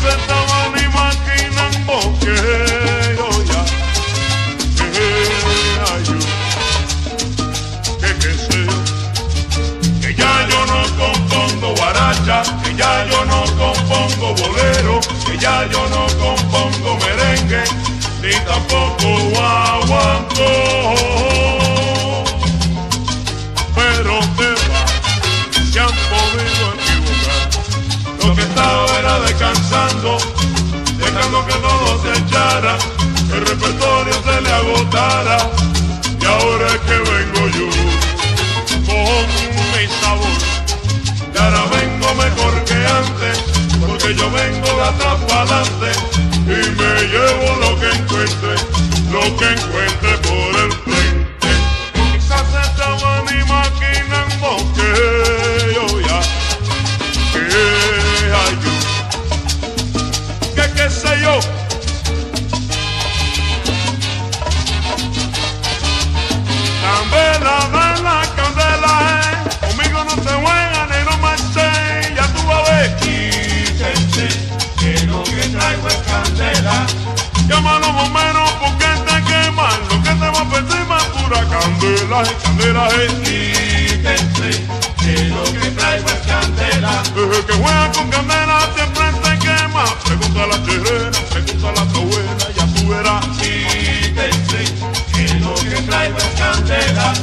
se estaban imaginando que yo ya, qué sé yo, que ya yo no compongo guaracha, que ya yo no compongo bolero, que ya yo no compongo merengue, ni tampoco guaguancó. Pero se han podido equivocar. Lo que estaba era descansando, dejando que todo se echara, el repertorio se le agotara, y ahora es que vengo yo con mi sabor. Y ahora vengo mejor que antes, porque yo vengo de atrás para adelante, y me llevo lo que encuentre por el frente. Quizás se estaban imaginando que yo ya, qué sé yo. Candela, dala, candela, conmigo no te juegan ni no marches, ya tú vas a ver. Quítense, que lo que traigo es candela. Llámalo bomberos porque te queman, lo que te va a encima es pura candela, candela, Quítense, que lo que traigo es candela. Desde que juega con candela siempre te quema. Pregunta a la chirena, pregunta a la abuela, ya tú verás. Quítense, que lo que traigo es candela.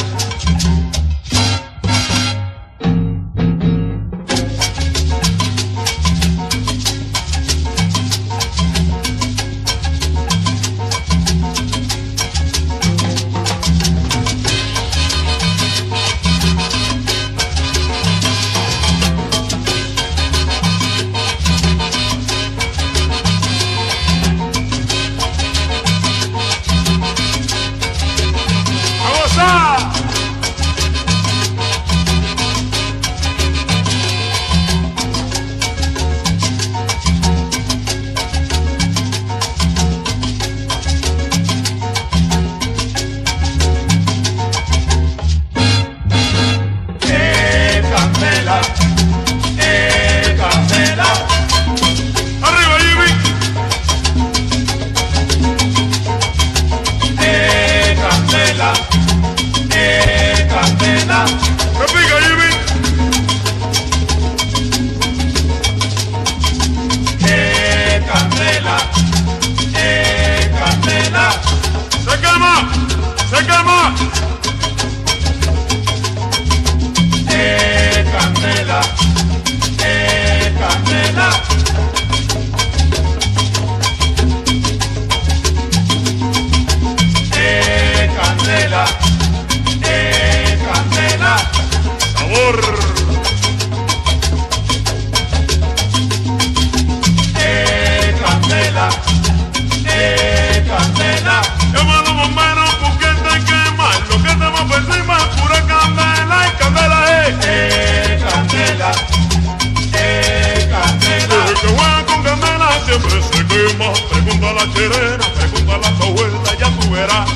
Siempre se quema, pregunta a la chirena, pregunta a la abuela, ya tú verás.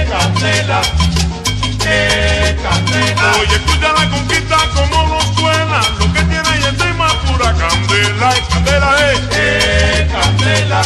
Candela, candela. Oye, escucha la conquista como no suena, lo que tiene ahí encima es pura candela, y candela candela.